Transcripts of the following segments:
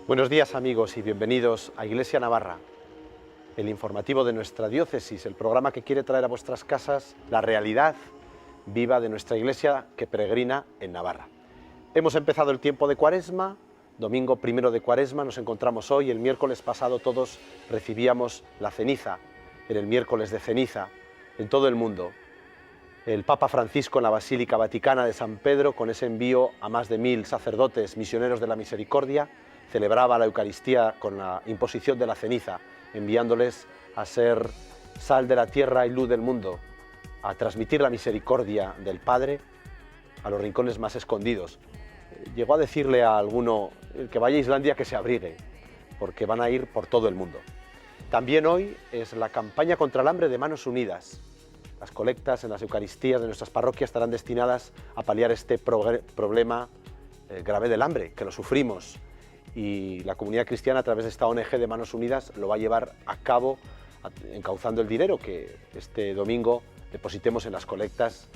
Buenos días amigos y bienvenidos a Iglesia Navarra, el informativo de nuestra diócesis, el programa que quiere traer a vuestras casas la realidad viva de nuestra iglesia que peregrina en Navarra. Hemos empezado el tiempo de Cuaresma, domingo primero de Cuaresma, nos encontramos hoy, el miércoles pasado todos recibíamos la ceniza, en el miércoles de ceniza, en todo el mundo. El Papa Francisco en la Basílica Vaticana de San Pedro, con ese envío a más de 1000 sacerdotes misioneros de la misericordia, celebraba la Eucaristía con la imposición de la ceniza, enviándoles a ser sal de la tierra y luz del mundo, a transmitir la misericordia del Padre a los rincones más escondidos. Llegó a decirle a alguno, el que vaya a Islandia que se abrigue, porque van a ir por todo el mundo. También hoy es la campaña contra el hambre de Manos Unidas. Las colectas en las Eucaristías de nuestras parroquias estarán destinadas a paliar este problema grave del hambre, que lo sufrimos. Y la comunidad cristiana, a través de esta ONG de Manos Unidas, lo va a llevar a cabo encauzando el dinero que este domingo depositemos en las colectas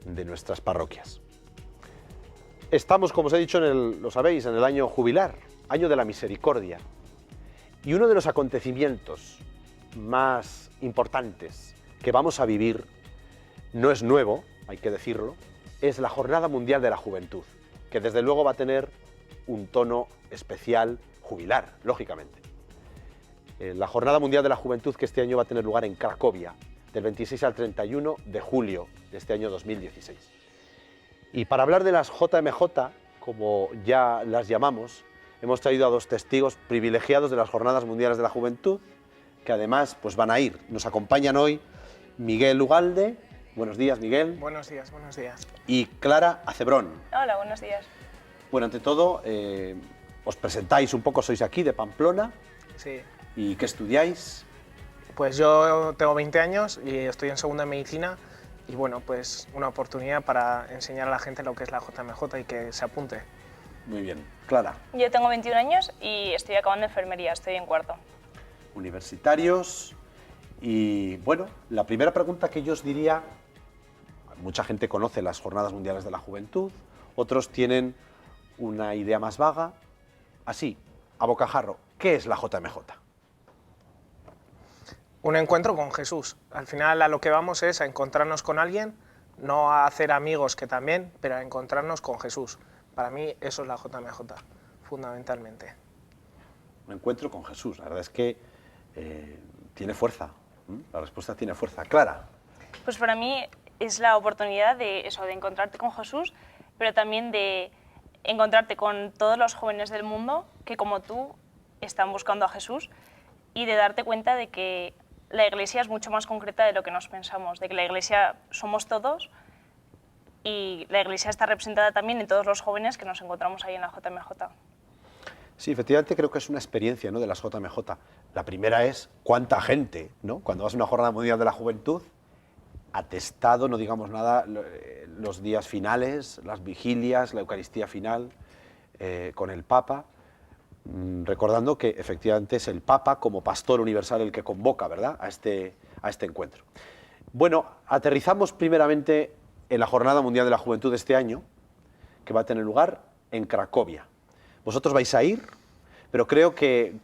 de nuestras parroquias. Estamos, como os he dicho, lo sabéis, en el año jubilar, año de la misericordia. Y uno de los acontecimientos más importantes que vamos a vivir, no es nuevo, hay que decirlo, es la Jornada Mundial de la Juventud, que desde luego va a tener un tono especial jubilar, lógicamente. La Jornada Mundial de la Juventud, que este año va a tener lugar en Cracovia, del 26 al 31 de julio de este año 2016. Y para hablar de las JMJ, como ya las llamamos, hemos traído a dos testigos privilegiados de las Jornadas Mundiales de la Juventud, que además pues van a ir. Nos acompañan hoy Miguel Ugalde. Buenos días, Miguel. Buenos días, buenos días. Y Clara Acebrón. Hola, buenos días. Bueno, ante todo, os presentáis un poco, sois aquí de Pamplona. Sí. ¿Y qué estudiáis? Pues yo tengo 20 años y estoy en segunda de medicina y bueno, pues una oportunidad para enseñar a la gente lo que es la JMJ y que se apunte. Muy bien. Clara. Yo tengo 21 años y estoy acabando enfermería, estoy en cuarto. Universitarios. Y bueno, la primera pregunta que yo os diría, mucha gente conoce las Jornadas Mundiales de la Juventud, otros tienen una idea más vaga. Así, a bocajarro, ¿qué es la JMJ? Un encuentro con Jesús. Al final a lo que vamos es a encontrarnos con alguien, no a hacer amigos, que también, pero a encontrarnos con Jesús. Para mí eso es la JMJ, fundamentalmente. Un encuentro con Jesús. La verdad es que tiene fuerza. La respuesta tiene fuerza. Clara. Pues para mí es la oportunidad de eso, de encontrarte con Jesús, pero también de encontrarte con todos los jóvenes del mundo que, como tú, están buscando a Jesús, y de darte cuenta de que la Iglesia es mucho más concreta de lo que nos pensamos, de que la Iglesia somos todos y la Iglesia está representada también en todos los jóvenes que nos encontramos ahí en la JMJ. Sí, efectivamente creo que es una experiencia, ¿no?, de las JMJ. La primera es cuánta gente, ¿no? Cuando vas a una Jornada Mundial de la Juventud, atestado, no digamos nada, los días finales, las vigilias, la Eucaristía final con el Papa, recordando que efectivamente es el Papa como pastor universal el que convoca, ¿verdad?, a este encuentro. Bueno, aterrizamos primeramente en la Jornada Mundial de la Juventud de este año, que va a tener lugar en Cracovia. Vosotros vais a ir, pero creo que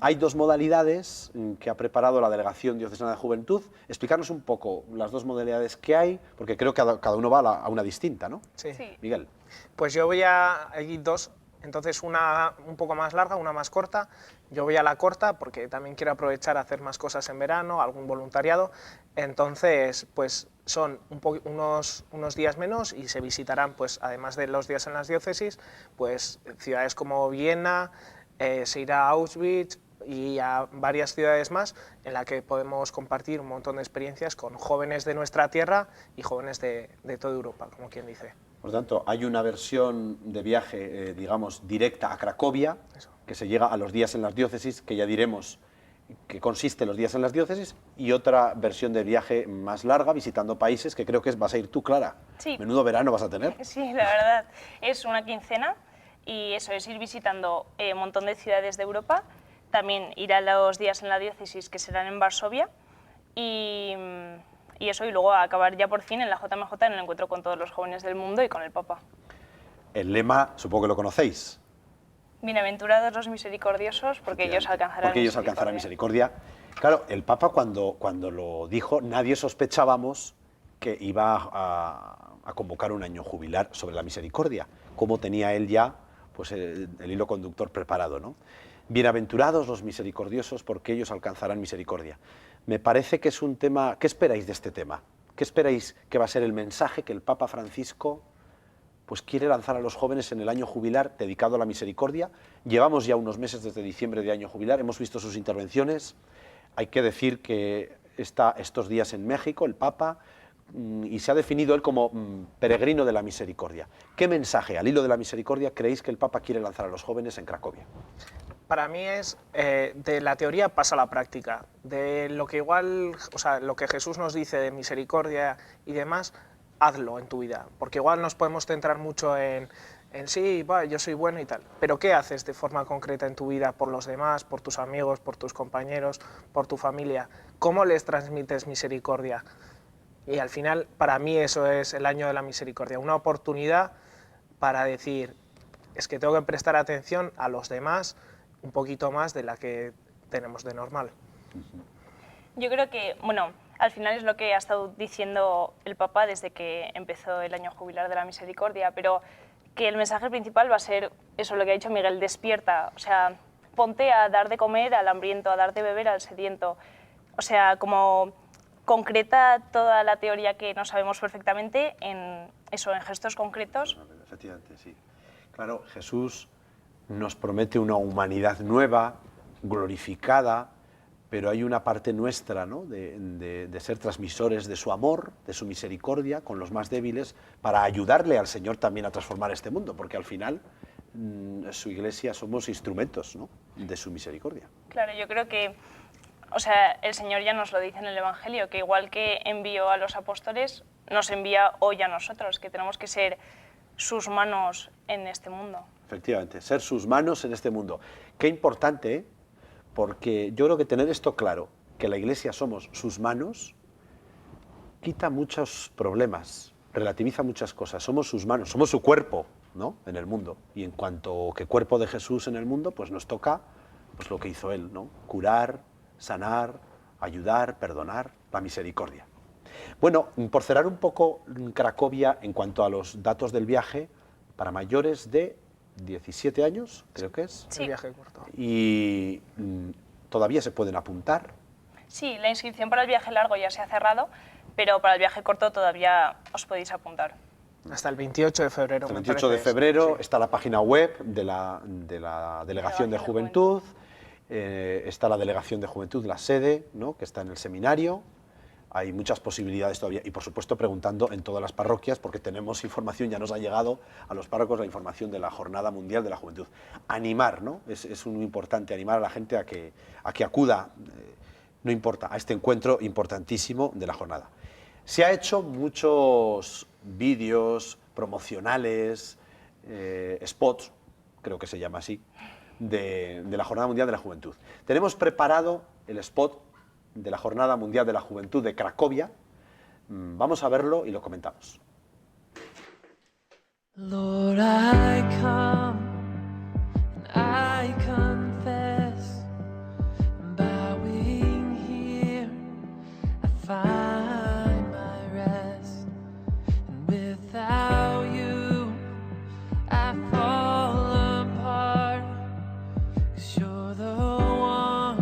hay dos modalidades que ha preparado la Delegación Diocesana de Juventud. Explicarnos un poco las dos modalidades que hay, porque creo que cada uno va a una distinta, ¿no? Sí. Miguel. Pues yo voy a ir dos, entonces una un poco más larga, una más corta. Yo voy a la corta porque también quiero aprovechar a hacer más cosas en verano, algún voluntariado. Entonces, pues son unos días menos y se visitarán, pues además de los días en las diócesis, pues ciudades como Viena, se irá a Auschwitz y a varias ciudades más en las que podemos compartir un montón de experiencias con jóvenes de nuestra tierra y jóvenes de toda Europa, como quien dice. Por lo tanto, hay una versión de viaje, digamos, directa a Cracovia, que se llega a los días en las diócesis, que ya diremos que consiste en los días en las diócesis, y otra versión de viaje más larga, visitando países, que creo que vas a ir tú, Clara. Sí. Menudo verano vas a tener. Sí, la verdad, es una quincena y eso es ir visitando un montón de ciudades de Europa, también ir a los días en la diócesis que serán en Varsovia y eso, y luego acabar ya por fin en la JMJ en el encuentro con todos los jóvenes del mundo y con el Papa. El lema, supongo que lo conocéis. Bienaventurados los misericordiosos, porque ellos alcanzarán Porque ellos alcanzarán misericordia. Claro, el Papa cuando lo dijo, nadie sospechábamos que iba a convocar un año jubilar sobre la misericordia, como tenía él ya pues, el hilo conductor preparado, ¿no? Bienaventurados los misericordiosos, porque ellos alcanzarán misericordia. Me parece que es un tema... ¿Qué esperáis de este tema? ¿Qué esperáis que va a ser el mensaje que el Papa Francisco pues quiere lanzar a los jóvenes en el año jubilar dedicado a la misericordia? Llevamos ya unos meses desde diciembre de año jubilar, hemos visto sus intervenciones. Hay que decir que está estos días en México el Papa y se ha definido él como peregrino de la misericordia. ¿Qué mensaje al hilo de la misericordia creéis que el Papa quiere lanzar a los jóvenes en Cracovia? Para mí es de la teoría pasa a la práctica, de lo que igual, o sea, lo que Jesús nos dice de misericordia y demás, hazlo en tu vida, porque igual nos podemos centrar mucho en sí, yo soy bueno y tal, pero ¿qué haces de forma concreta en tu vida por los demás, por tus amigos, por tus compañeros, por tu familia? ¿Cómo les transmites misericordia? Y al final, para mí eso es el año de la misericordia, una oportunidad para decir, es que tengo que prestar atención a los demás un poquito más de la que tenemos de normal. Yo creo que, bueno, al final es lo que ha estado diciendo el Papa desde que empezó el año jubilar de la misericordia, pero que el mensaje principal va a ser eso, lo que ha dicho Miguel, despierta, o sea, ponte a dar de comer al hambriento, a dar de beber al sediento, o sea, como concreta toda la teoría que no sabemos perfectamente en eso, en gestos concretos. Efectivamente, sí. Claro, Jesús nos promete una humanidad nueva, glorificada, pero hay una parte nuestra, ¿no?, de ser transmisores de su amor, de su misericordia con los más débiles, para ayudarle al Señor también a transformar este mundo, porque al final su Iglesia somos instrumentos, ¿no?, de su misericordia. Claro, yo creo que, o sea, el Señor ya nos lo dice en el Evangelio, que igual que envió a los apóstoles, nos envía hoy a nosotros, que tenemos que ser sus manos en este mundo. Efectivamente, ser sus manos en este mundo. Qué importante, ¿eh? Porque yo creo que tener esto claro, que la Iglesia somos sus manos, quita muchos problemas, relativiza muchas cosas. Somos sus manos, somos su cuerpo, ¿no?, en el mundo. Y en cuanto que cuerpo de Jesús en el mundo, pues nos toca pues lo que hizo Él, ¿no?, curar, sanar, ayudar, perdonar, la misericordia. Bueno, por cerrar un poco Cracovia en cuanto a los datos del viaje, para mayores de 17 años, creo que es. Sí. El viaje corto. Y todavía se pueden apuntar. Sí, la inscripción para el viaje largo ya se ha cerrado, pero para el viaje corto todavía os podéis apuntar. Hasta el 28 de febrero. Hasta el 28 de febrero sí. Está la página web de la Delegación de Juventud, está la Delegación de Juventud, la sede, ¿no?, que está en el seminario. Hay muchas posibilidades todavía y, por supuesto, preguntando en todas las parroquias, porque tenemos información, ya nos ha llegado a los párrocos la información de la Jornada Mundial de la Juventud. Animar, ¿no? Es muy importante animar a la gente a que acuda, no importa, a este encuentro importantísimo de la jornada. Se ha hecho muchos vídeos promocionales, spots, creo que se llama así, de la Jornada Mundial de la Juventud. Tenemos preparado el spot de la Jornada Mundial de la Juventud de Cracovia. Vamos a verlo y lo comentamos. Lord, I come and I confess, bowing here I find my rest, and without you I fall apart, 'cause you're the one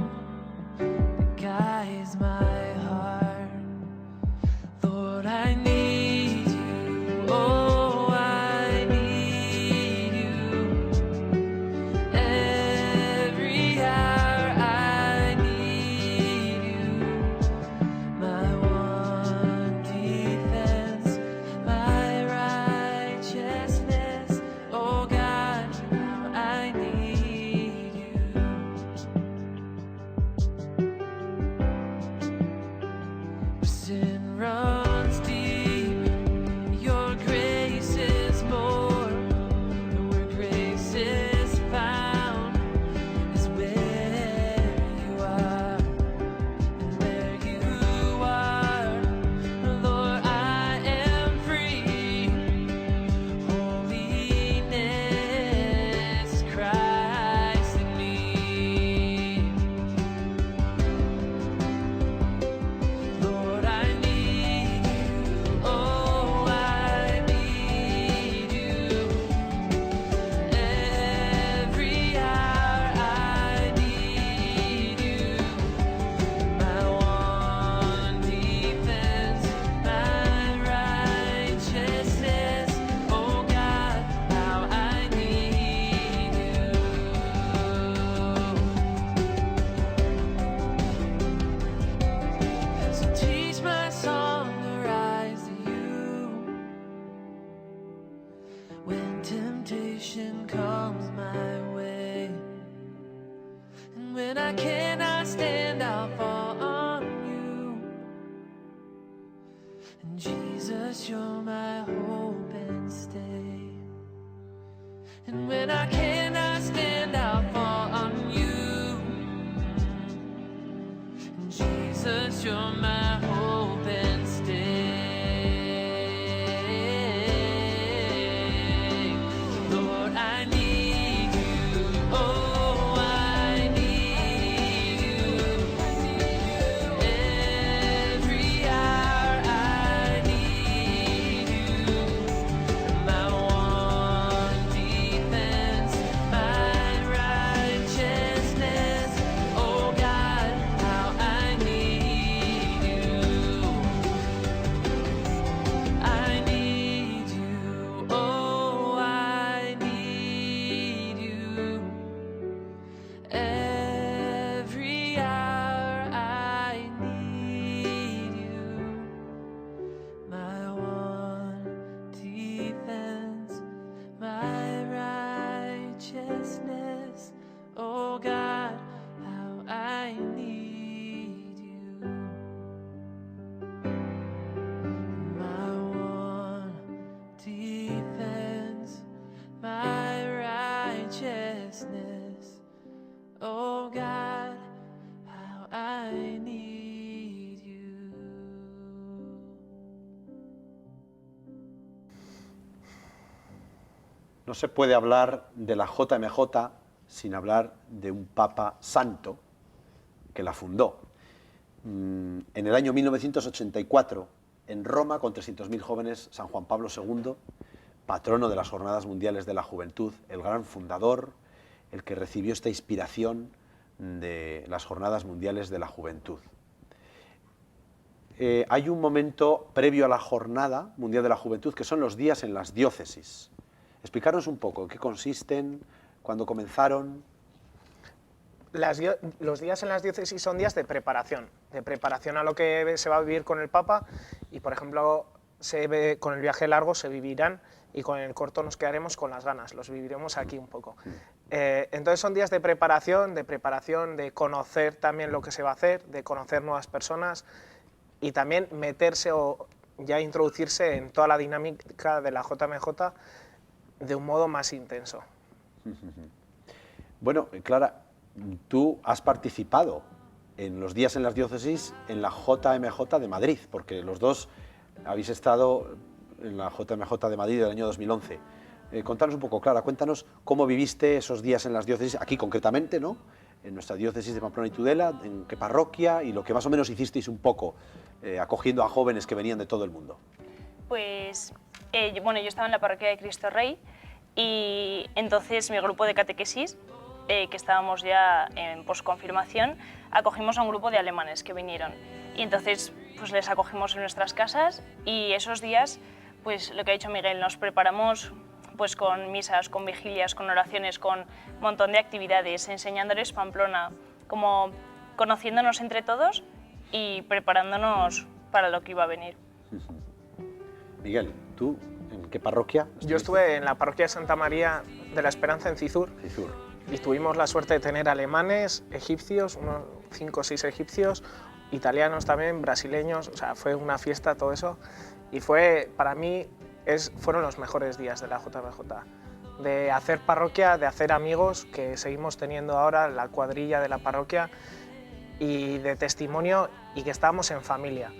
that guides my heart. Lord, I need you, oh I need you. stand, I'll fall on you. And Jesus, you're my hope and stay. And when I cannot stand, I'll fall on you. And Jesus, you're my hope and stay. Lord, I need you. Oh, I need you. Every hour I need you. My one defense, my righteousness. Oh God, how I need you. I need you. Oh, I need you. Every hour I need you. My one defense, my righteousness. Oh God, how I need you. My one defense, my righteousness. Oh God, how I need you. No se puede hablar de la JMJ sin hablar de un Papa santo que la fundó. En el año 1984, en Roma, con 300.000 jóvenes, San Juan Pablo II, patrono de las Jornadas Mundiales de la Juventud, el gran fundador, el que recibió esta inspiración de las Jornadas Mundiales de la Juventud. Hay un momento previo a la Jornada Mundial de la Juventud, que son los días en las diócesis. Explicarnos un poco en qué consisten, cuándo comenzaron. Los días en las diócesis son días de preparación a lo que se va a vivir con el Papa, y por ejemplo con el viaje largo se vivirán y con el corto nos quedaremos con las ganas, los viviremos aquí un poco. Entonces son días de preparación, de conocer también lo que se va a hacer, de conocer nuevas personas y también meterse o ya introducirse en toda la dinámica de la JMJ de un modo más intenso. Bueno, Clara, tú has participado en los días en las diócesis en la JMJ de Madrid, porque los dos habéis estado en la JMJ de Madrid del año 2011. Contanos un poco, Clara, cuéntanos cómo viviste esos días en las diócesis, aquí concretamente, ¿no? En nuestra diócesis de Pamplona y Tudela, en qué parroquia y lo que más o menos hicisteis un poco, acogiendo a jóvenes que venían de todo el mundo. Pues, bueno, yo estaba en la parroquia de Cristo Rey y entonces mi grupo de catequesis, que estábamos ya en posconfirmación, acogimos a un grupo de alemanes que vinieron. Y entonces pues les acogimos en nuestras casas y esos días, pues lo que ha dicho Miguel, nos preparamos pues con misas, con vigilias, con oraciones, con un montón de actividades, enseñándoles Pamplona, como conociéndonos entre todos y preparándonos para lo que iba a venir. Miguel, ¿tú en qué parroquia estuviste? Yo estuve en la parroquia de Santa María de la Esperanza en Cizur. Y tuvimos la suerte de tener alemanes, egipcios, unos 5 o 6 egipcios, italianos también, brasileños, o sea, fue una fiesta todo eso. Y fue, para mí, fueron los mejores días de la JMJ. De hacer parroquia, de hacer amigos, que seguimos teniendo ahora, la cuadrilla de la parroquia, y de testimonio, y que estábamos en familia.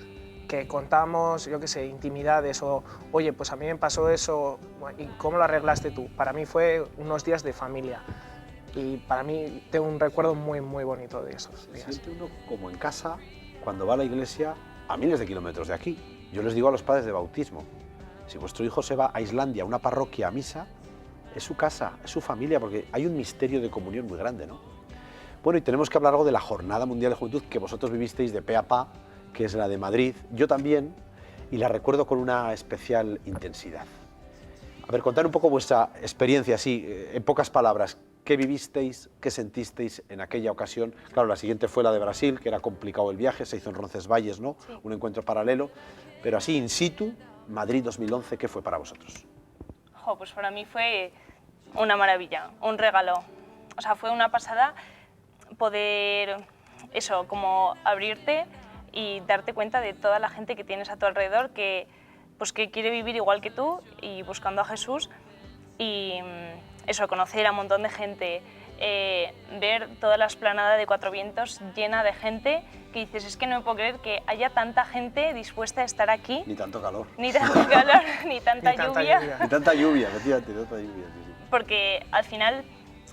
Que contábamos, yo qué sé, intimidades o, oye, pues a mí me pasó eso, ¿y cómo lo arreglaste tú? Para mí fue unos días de familia. Y para mí tengo un recuerdo muy, muy bonito de esos días. Se siente uno como en casa cuando va a la iglesia a miles de kilómetros de aquí. Yo les digo a los padres de bautismo, si vuestro hijo se va a Islandia, a una parroquia, a misa, es su casa, es su familia, porque hay un misterio de comunión muy grande, ¿no? Bueno, y tenemos que hablar algo de la Jornada Mundial de Juventud que vosotros vivisteis de pe a pa, que es la de Madrid, yo también, y la recuerdo con una especial intensidad. A ver, contar un poco vuestra experiencia, así, en pocas palabras. ¿Qué vivisteis, qué sentisteis en aquella ocasión? Claro, la siguiente fue la de Brasil, que era complicado el viaje, se hizo en Roncesvalles, ¿no? Sí. Un encuentro paralelo, pero así, in situ, Madrid 2011, ¿qué fue para vosotros? Pues para mí fue una maravilla, un regalo. O sea, fue una pasada poder eso, como abrirte y darte cuenta de toda la gente que tienes a tu alrededor que, pues, que quiere vivir igual que tú y buscando a Jesús. Y eso, conocer a un montón de gente, ver toda la explanada de Cuatro Vientos llena de gente que dices, es que no me puedo creer que haya tanta gente dispuesta a estar aquí. Ni tanto calor. Ni tanto calor, ni tanta lluvia. Ni tanta lluvia, efectivamente, tanta lluvia. Sí. Porque al final,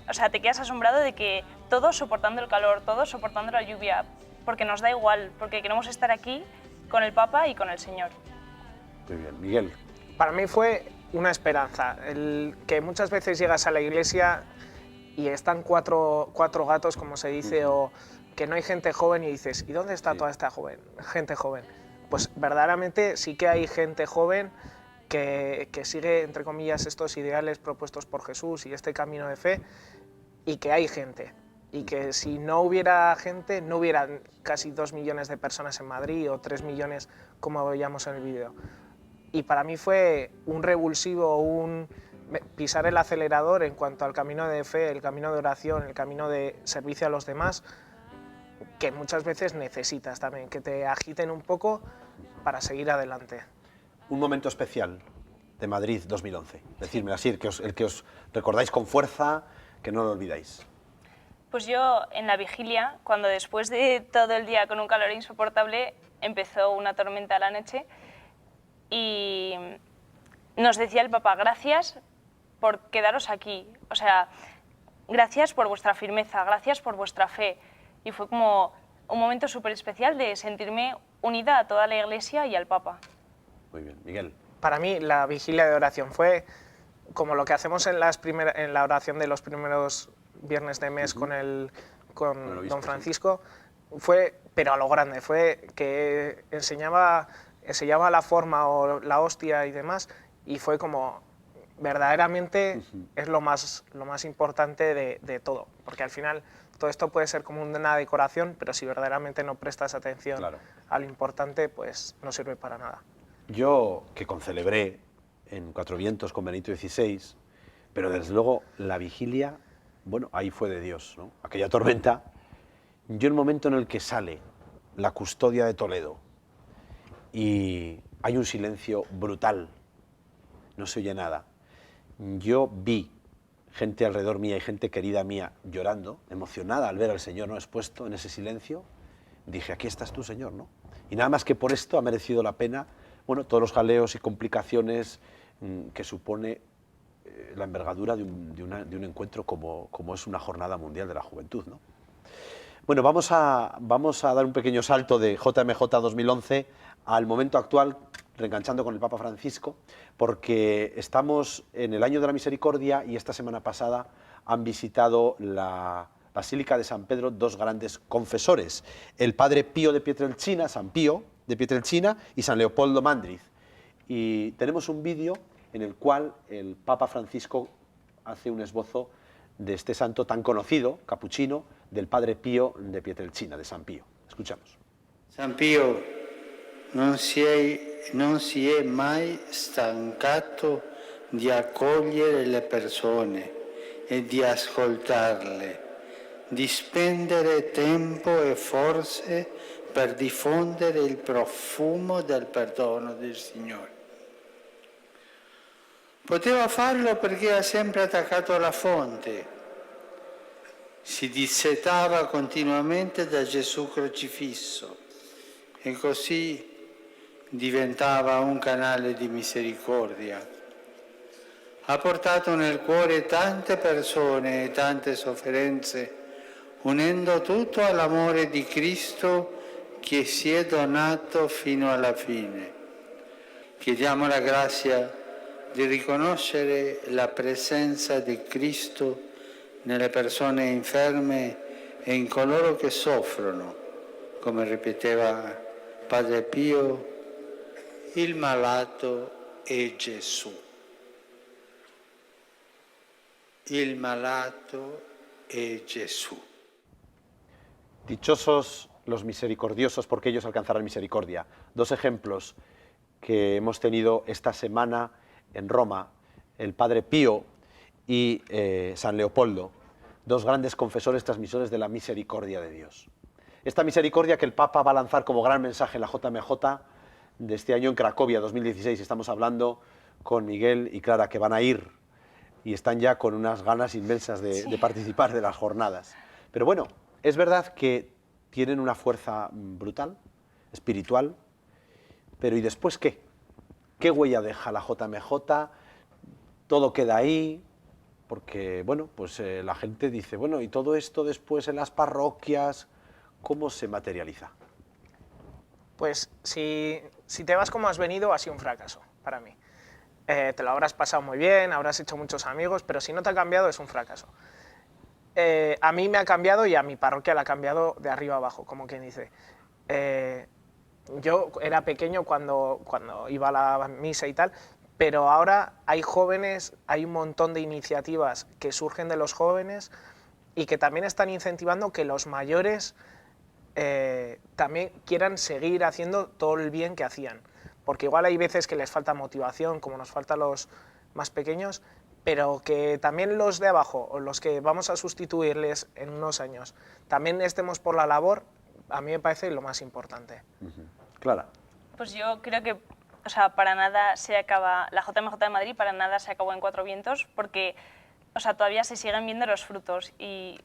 o sea, te quedas asombrado de que todos soportando el calor, todos soportando la lluvia, porque nos da igual, porque queremos estar aquí con el Papa y con el Señor. Muy bien, Miguel. Para mí fue una esperanza, el que muchas veces llegas a la iglesia y están cuatro gatos, como se dice, o que no hay gente joven y dices, ¿y dónde está toda esta gente joven? Pues verdaderamente sí que hay gente joven que sigue, entre comillas, estos ideales propuestos por Jesús y este camino de fe, y que hay gente. Y que si no hubiera gente, no hubieran casi 2 millones de personas en Madrid o 3 millones como veíamos en el vídeo. Y para mí fue un revulsivo, un pisar el acelerador en cuanto al camino de fe, el camino de oración, el camino de servicio a los demás, que muchas veces necesitas también, que te agiten un poco para seguir adelante. Un momento especial de Madrid 2011. Decírmelo así, el que os recordáis con fuerza, que no lo olvidáis. Pues yo en la vigilia, cuando después de todo el día con un calor insoportable, empezó una tormenta a la noche y nos decía el Papa, gracias por quedaros aquí, o sea, gracias por vuestra firmeza, gracias por vuestra fe. Y fue como un momento súper especial de sentirme unida a toda la Iglesia y al Papa. Muy bien, Miguel. Para mí la vigilia de oración fue como lo que hacemos en la oración de los primeros viernes de mes con don Francisco, fue, pero a lo grande, fue que enseñaba la forma o la hostia y demás, y fue como, verdaderamente es lo más importante de todo, porque al final todo esto puede ser como una decoración, pero si verdaderamente no prestas atención a lo importante, pues no sirve para nada. Yo, que concelebré en Cuatro Vientos con Benito XVI, pero desde luego la vigilia, bueno, ahí fue de Dios, ¿no? Aquella tormenta, yo el momento en el que sale la custodia de Toledo y hay un silencio brutal, no se oye nada, yo vi gente alrededor mía y gente querida mía llorando, emocionada al ver al Señor no expuesto en ese silencio, dije, aquí estás tú, Señor, ¿no? Y nada más que por esto ha merecido la pena, bueno, todos los jaleos y complicaciones que supone la envergadura de un encuentro como es una jornada mundial de la juventud, ¿no? Bueno, vamos a dar un pequeño salto de JMJ 2011 al momento actual, reenganchando con el Papa Francisco, porque estamos en el año de la misericordia y esta semana pasada han visitado la Basílica de San Pedro dos grandes confesores, el Padre Pío de Pietrelcina, San Pío de Pietrelcina y San Leopoldo Mandriz. Y tenemos un vídeo en el cual el Papa Francisco hace un esbozo de este santo tan conocido, capuchino, del Padre Pío de Pietrelcina, de San Pío. Escuchamos. San Pio non si è mai stancato di accogliere le persone e di ascoltarle, di spendere tempo e forze per diffondere il profumo del perdono del Signore. Poteva farlo perché ha sempre attaccato alla fonte, si dissetava continuamente da Gesù crocifisso e così diventava un canale di misericordia. Ha portato nel cuore tante persone e tante sofferenze, unendo tutto all'amore di Cristo che si è donato fino alla fine. Chiediamo la grazia di riconoscere la presenza di Cristo nelle persone inferme e in coloro che soffrono, come ripeteva Padre Pio, il malato è Gesù. Il malato è Gesù. Dichosos los misericordiosos, porque ellos alcanzarán misericordia. Dos ejemplos que hemos tenido esta semana en Roma, el Padre Pío y San Leopoldo, dos grandes confesores transmisores de la misericordia de Dios. Esta misericordia que el Papa va a lanzar como gran mensaje en la JMJ de este año en Cracovia 2016. Estamos hablando con Miguel y Clara, que van a ir y están ya con unas ganas inmensas de participar de las jornadas. Pero bueno, es verdad que tienen una fuerza brutal, espiritual, pero ¿y después qué? ¿Qué huella deja la JMJ? Todo queda ahí, porque bueno, pues la gente dice, bueno, ¿y todo esto después en las parroquias, cómo se materializa? Pues si te vas como has venido, ha sido un fracaso para mí. Te lo habrás pasado muy bien, habrás hecho muchos amigos, pero si no te ha cambiado es un fracaso. A mí me ha cambiado y a mi parroquia la ha cambiado de arriba abajo, como quien dice. Yo era pequeño cuando iba a la misa y tal, pero ahora hay jóvenes, hay un montón de iniciativas que surgen de los jóvenes y que también están incentivando que los mayores también quieran seguir haciendo todo el bien que hacían. Porque igual hay veces que les falta motivación, como nos falta a los más pequeños, pero que también los de abajo, o los que vamos a sustituirles en unos años, también estemos por la labor, a mí me parece lo más importante. Clara. Pues yo creo que, o sea, para nada se acaba, la JMJ de Madrid para nada se acabó en Cuatro Vientos, porque, o sea, todavía se siguen viendo los frutos y,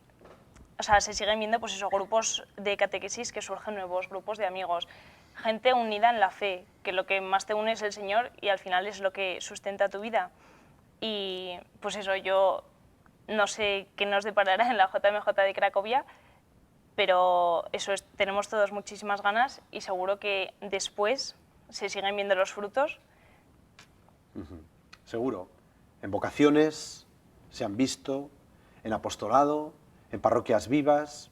o sea, se siguen viendo, pues esos grupos de catequesis que surgen nuevos, grupos de amigos, gente unida en la fe, que lo que más te une es el Señor y al final es lo que sustenta tu vida. Y pues eso, yo no sé qué nos deparará en la JMJ de Cracovia, pero eso es, tenemos todos muchísimas ganas y seguro que después se siguen viendo los frutos. Seguro. En vocaciones se han visto, en apostolado, en parroquias vivas.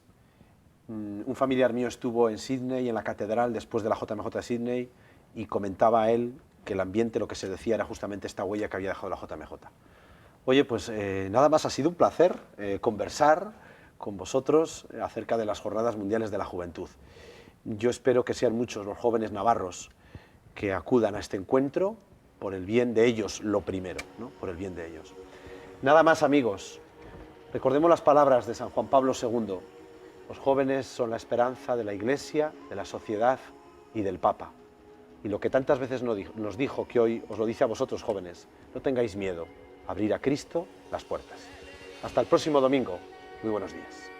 Un familiar mío estuvo en Sydney, en la catedral, después de la JMJ de Sydney, y comentaba a él que el ambiente, lo que se decía, era justamente esta huella que había dejado la JMJ. Oye, pues nada más, ha sido un placer conversar con vosotros acerca de las Jornadas Mundiales de la Juventud. Yo espero que sean muchos los jóvenes navarros que acudan a este encuentro por el bien de ellos, lo primero, ¿no? Por el bien de ellos. Nada más, amigos. Recordemos las palabras de San Juan Pablo II. Los jóvenes son la esperanza de la Iglesia, de la sociedad y del Papa. Y lo que tantas veces nos dijo, que hoy os lo dice a vosotros, jóvenes, no tengáis miedo, abrir a Cristo las puertas. Hasta el próximo domingo. Muy buenos días.